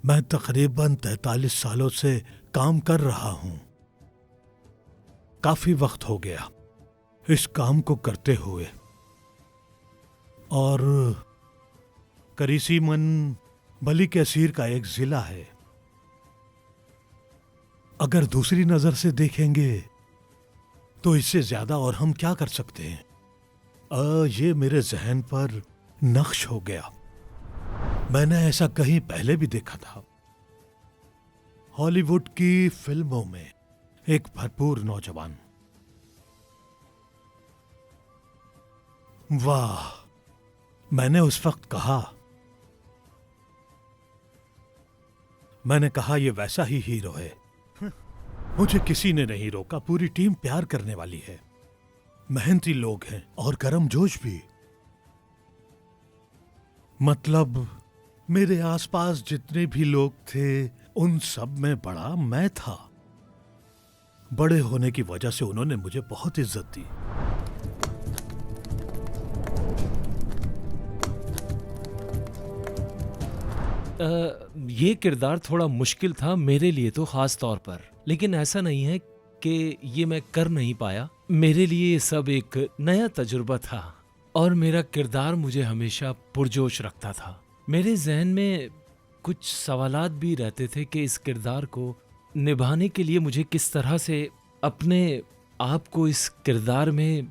मैं तकरीबन 43 सालों से काम कर रहा हूं। काफी वक्त हो गया इस काम को करते हुए, और करीसीमन बली कैसीर का एक जिला है। अगर दूसरी नजर से देखेंगे तो इससे ज्यादा और हम क्या कर सकते हैं? ये मेरे जहन पर नक्श हो गया। मैंने ऐसा कहीं पहले भी देखा था। हॉलीवुड की फिल्मों में एक भरपूर नौजवान। वाह, मैंने उस वक्त कहा, ये वैसा ही हीरो है। मुझे किसी ने नहीं रोका। पूरी टीम प्यार करने वाली है, मेहनती लोग हैं और गर्मजोश भी। मतलब मेरे आसपास जितने भी लोग थे उन सब में बड़ा मैं था। बड़े होने की वजह से उन्होंने मुझे बहुत इज्जत दी। ये किरदार थोड़ा मुश्किल था मेरे लिए तो ख़ास तौर पर, लेकिन ऐसा नहीं है कि ये मैं कर नहीं पाया। मेरे लिए ये सब एक नया तजुर्बा था और मेरा किरदार मुझे हमेशा पुरजोश रखता था। मेरे जहन में कुछ सवालात भी रहते थे कि इस किरदार को निभाने के लिए मुझे किस तरह से अपने आप को इस किरदार में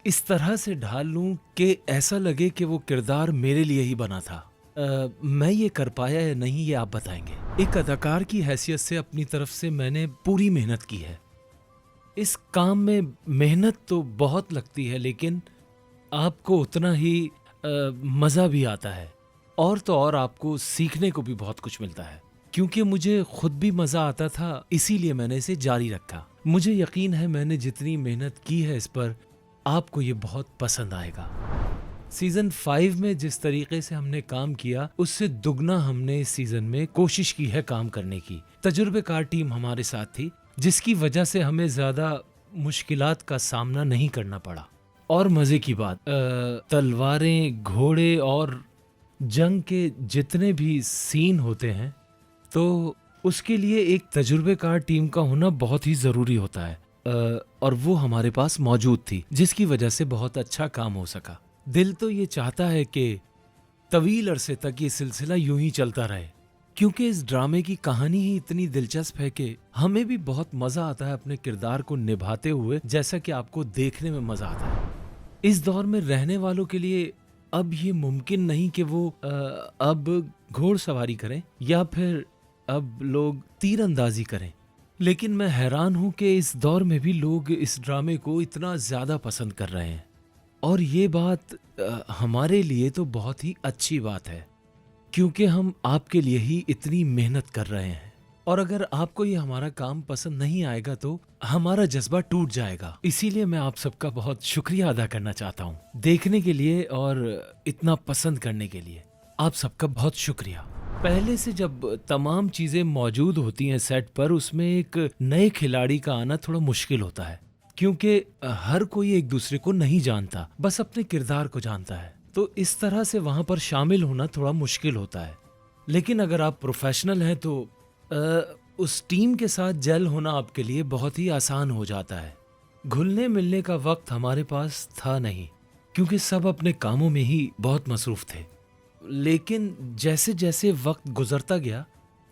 इस तरह से ढाल लूं कि ऐसा लगे कि वो किरदार मेरे लिए ही बना था। मैं ये कर पाया या नहीं ये आप बताएंगे। एक अदाकार की हैसियत से अपनी तरफ से मैंने पूरी मेहनत की है। इस काम में मेहनत तो बहुत लगती है, लेकिन आपको उतना ही मज़ा भी आता है, और तो और आपको सीखने को भी बहुत कुछ मिलता है। क्योंकि मुझे खुद भी मज़ा आता था, इसीलिए मैंने इसे जारी रखा। मुझे यकीन है मैंने जितनी मेहनत की है इस पर, आपको ये बहुत पसंद आएगा। सीज़न 5 में जिस तरीके से हमने काम किया उससे दुगना हमने इस सीज़न में कोशिश की है काम करने की। तजुर्बेकार टीम हमारे साथ थी, जिसकी वजह से हमें ज़्यादा मुश्किलात का सामना नहीं करना पड़ा। और मज़े की बात, तलवारें, घोड़े और जंग के जितने भी सीन होते हैं तो उसके लिए एक तजुर्बेकार टीम का होना बहुत ही ज़रूरी होता है, और वो हमारे पास मौजूद थी, जिसकी वजह से बहुत अच्छा काम हो सका। दिल तो ये चाहता है कि तवील अरसे तक ये सिलसिला यूं ही चलता रहे, क्योंकि इस ड्रामे की कहानी ही इतनी दिलचस्प है कि हमें भी बहुत मज़ा आता है अपने किरदार को निभाते हुए, जैसा कि आपको देखने में मज़ा आता है। इस दौर में रहने वालों के लिए अब ये मुमकिन नहीं कि वो अब घोड़सवारी करें या फिर अब लोग तीरंदाजी करें, लेकिन मैं हैरान हूं कि इस दौर में भी लोग इस ड्रामे को इतना ज़्यादा पसंद कर रहे हैं। और ये बात हमारे लिए तो बहुत ही अच्छी बात है, क्योंकि हम आपके लिए ही इतनी मेहनत कर रहे हैं। और अगर आपको ये हमारा काम पसंद नहीं आएगा तो हमारा जज्बा टूट जाएगा। इसीलिए मैं आप सबका बहुत शुक्रिया अदा करना चाहता हूँ देखने के लिए और इतना पसंद करने के लिए। आप सबका बहुत शुक्रिया। पहले से जब तमाम चीज़ें मौजूद होती हैं सेट पर, उसमें एक नए खिलाड़ी का आना थोड़ा मुश्किल होता है, क्योंकि हर कोई एक दूसरे को नहीं जानता, बस अपने किरदार को जानता है। तो इस तरह से वहाँ पर शामिल होना थोड़ा मुश्किल होता है। लेकिन अगर आप प्रोफेशनल हैं तो उस टीम के साथ जेल होना आपके लिए बहुत ही आसान हो जाता है। घुलने मिलने का वक्त हमारे पास था नहीं, क्योंकि सब अपने कामों में ही बहुत मसरूफ थे। लेकिन जैसे जैसे वक्त गुजरता गया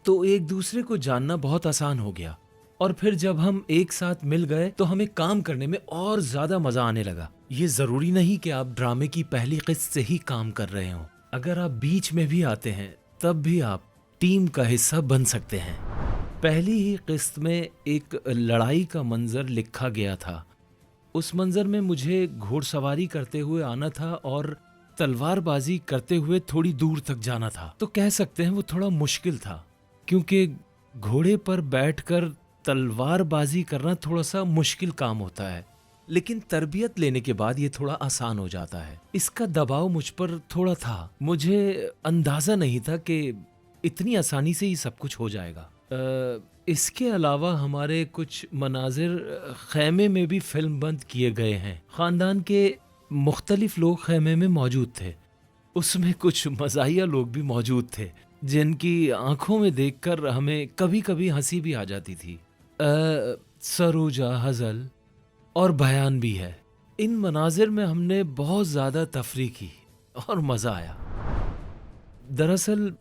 तो एक दूसरे को जानना बहुत आसान हो गया, और फिर जब हम एक साथ मिल गए तो हमें काम करने में और ज्यादा मजा आने लगा। ये जरूरी नहीं कि आप ड्रामे की पहली किस्त से ही काम कर रहे हो। अगर आप बीच में भी आते हैं तब भी आप टीम का हिस्सा बन सकते हैं। पहली ही किस्त में एक लड़ाई का मंजर लिखा गया था। उस मंजर में मुझे घोड़सवारी करते हुए आना था और तलवारबाजी करते हुए थोड़ी दूर तक जाना था। तो कह सकते हैं वो थोड़ा मुश्किल था, क्योंकि घोड़े पर बैठकर तलवारबाजी करना थोड़ा सा मुश्किल काम होता है, लेकिन तरबियत लेने के बाद ये थोड़ा आसान हो जाता है। इसका दबाव मुझ पर थोड़ा था। मुझे अंदाजा नहीं था कि इतनी आसानी से ही सब कुछ हो जाएगा। इसके अलावा हमारे कुछ मनाजिर खैमे में भी फिल्म बंद किए गए हैं। ख़ानदान के मुख्तलिफ लोग खैमे में मौजूद थे। उसमें कुछ मज़ाहिया लोग भी मौजूद थे। जिनकी आंखों में देखकर हमें कभी कभी हंसी भी आ जाती थी। सरोजा, हजल और बयान भी है। इन मनाजिर में हमने बहुत ज़्यादा तफरी की और मज़ा आया। दरअसल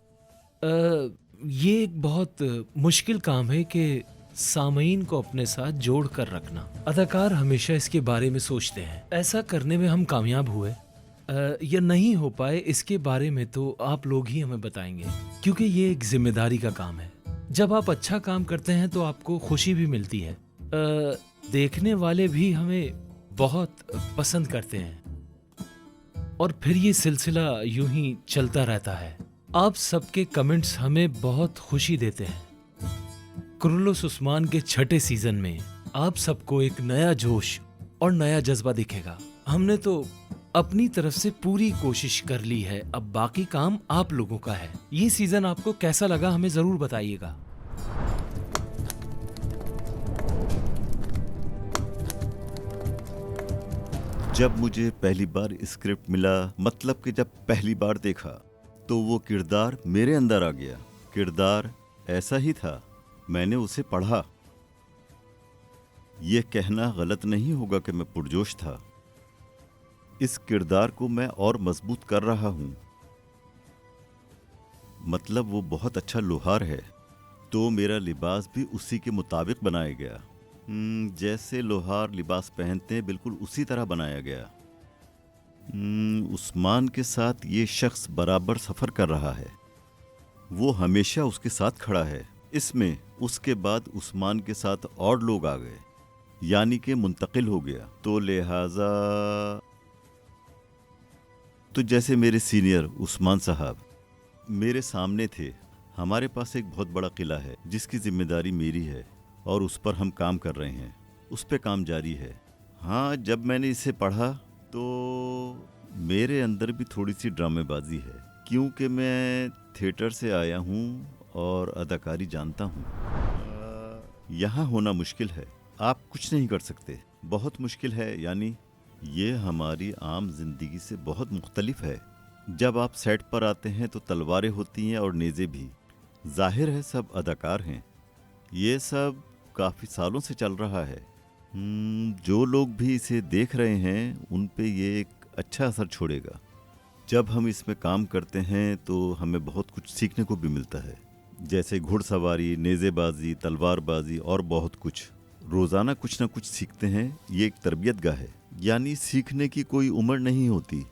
ये एक बहुत मुश्किल काम है कि सामईन को अपने साथ जोड़ कर रखना। अदाकार हमेशा इसके बारे में सोचते हैं। ऐसा करने में हम कामयाब हुए या नहीं हो पाए, इसके बारे में तो आप लोग ही हमें बताएंगे, क्योंकि ये एक जिम्मेदारी का काम है। जब आप अच्छा काम करते हैं तो आपको खुशी भी मिलती है। देखने वाले भी हमें बहुत पसंद करते हैं और फिर ये सिलसिला यूं ही चलता रहता है। आप सबके कमेंट्स हमें बहुत खुशी देते हैं। कुर्रलुस उस्मान के छठे सीजन में आप सबको एक नया जोश और नया जज्बा दिखेगा। हमने तो अपनी तरफ से पूरी कोशिश कर ली है, अब बाकी काम आप लोगों का है। ये सीजन आपको कैसा लगा हमें जरूर बताइएगा। जब मुझे पहली बार स्क्रिप्ट मिला, मतलब कि जब पहली बार देखा, तो वो किरदार मेरे अंदर आ गया। किरदार ऐसा ही था, मैंने उसे पढ़ा। ये कहना गलत नहीं होगा कि मैं पुरजोश था। इस किरदार को मैं और मजबूत कर रहा हूँ। मतलब वो बहुत अच्छा लोहार है, तो मेरा लिबास भी उसी के मुताबिक बनाया गया। जैसे लोहार लिबास पहनते हैं, बिल्कुल उसी तरह बनाया गया। उस्मान के साथ ये शख्स बराबर सफ़र कर रहा है, वो हमेशा उसके साथ खड़ा है। इसमें उसके बाद उस्मान के साथ और लोग आ गए, यानी कि मुंतकिल हो गया। तो लिहाजा तो जैसे मेरे सीनियर उस्मान साहब मेरे सामने थे। हमारे पास एक बहुत बड़ा किला है जिसकी जिम्मेदारी मेरी है और उस पर हम काम कर रहे हैं, उस पर काम जारी है। हाँ, जब मैंने इसे पढ़ा तो मेरे अंदर भी थोड़ी सी ड्रामेबाजी है, क्योंकि मैं थिएटर से आया हूँ और अदाकारी जानता हूँ। यहाँ होना मुश्किल है, आप कुछ नहीं कर सकते, बहुत मुश्किल है। यानी ये हमारी आम जिंदगी से बहुत मुख्तलिफ है। जब आप सेट पर आते हैं तो तलवारें होती हैं और नेज़े भी। जाहिर है सब अदाकार हैं, ये सब काफ़ी सालों से चल रहा है। जो लोग भी इसे देख रहे हैं उन पे ये एक अच्छा असर छोड़ेगा। जब हम इसमें काम करते हैं तो हमें बहुत कुछ सीखने को भी मिलता है, जैसे घुड़सवारी, नेज़ेबाजी, तलवारबाजी और बहुत कुछ। रोज़ाना कुछ ना कुछ सीखते हैं। ये एक तरबियतगाह है, यानी सीखने की कोई उम्र नहीं होती।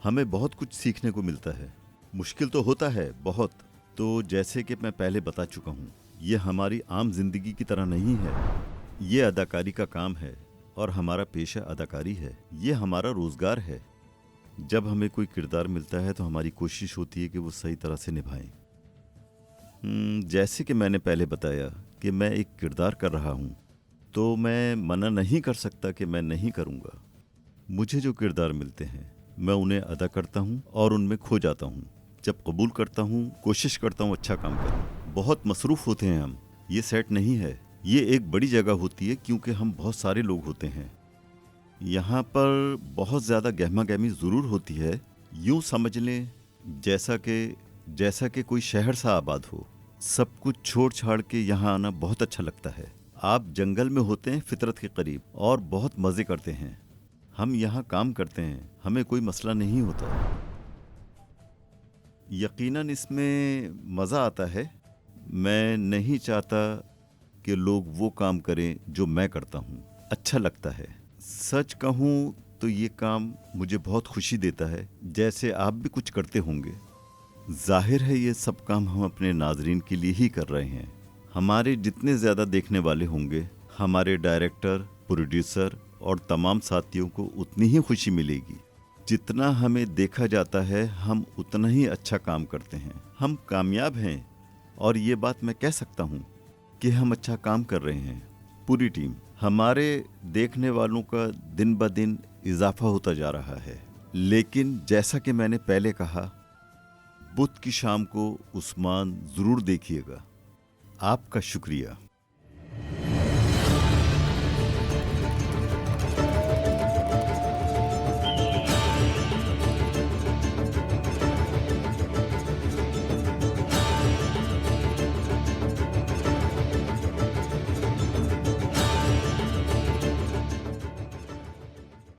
हमें बहुत कुछ सीखने को मिलता है। मुश्किल तो होता है बहुत। तो जैसे कि मैं पहले बता चुका हूँ, ये हमारी आम जिंदगी की तरह नहीं है। ये अदाकारी का काम है और हमारा पेशा अदाकारी है, ये हमारा रोज़गार है। जब हमें कोई किरदार मिलता है तो हमारी कोशिश होती है कि वो सही तरह से निभाएं। जैसे कि मैंने पहले बताया कि मैं एक किरदार कर रहा हूँ, तो मैं मना नहीं कर सकता कि मैं नहीं करूँगा। मुझे जो किरदार मिलते हैं मैं उन्हें अदा करता हूँ और उनमें खो जाता हूँ। जब कबूल करता हूँ, कोशिश करता हूँ अच्छा काम करूँ। बहुत मसरूफ़ होते हैं हम। ये सेट नहीं है, ये एक बड़ी जगह होती है, क्योंकि हम बहुत सारे लोग होते हैं। यहाँ पर बहुत ज़्यादा गहमा गहमी ज़रूर होती है। यूँ समझ लें जैसा कि कोई शहर सा आबाद हो। सब कुछ छोड़ छाड़ के यहाँ आना बहुत अच्छा लगता है। आप जंगल में होते हैं फितरत के करीब और बहुत मज़े करते हैं। हम यहाँ काम करते हैं, हमें कोई मसला नहीं होता। यकीनन इसमें मज़ा आता है। मैं नहीं चाहता कि लोग वो काम करें जो मैं करता हूँ। अच्छा लगता है। सच कहूँ तो ये काम मुझे बहुत खुशी देता है, जैसे आप भी कुछ करते होंगे। जाहिर है ये सब काम हम अपने नाजरीन के लिए ही कर रहे हैं। हमारे जितने ज़्यादा देखने वाले होंगे, हमारे डायरेक्टर, प्रोड्यूसर और तमाम साथियों को उतनी ही खुशी मिलेगी। जितना हमें देखा जाता है हम उतना ही अच्छा काम करते हैं। हम कामयाब हैं और ये बात मैं कह सकता हूँ कि हम अच्छा काम कर रहे हैं। पूरी टीम, हमारे देखने वालों का दिन ब दिन इजाफा होता जा रहा है। लेकिन जैसा कि मैंने पहले कहा, बुध की शाम को उस्मान ज़रूर देखिएगा। आपका शुक्रिया।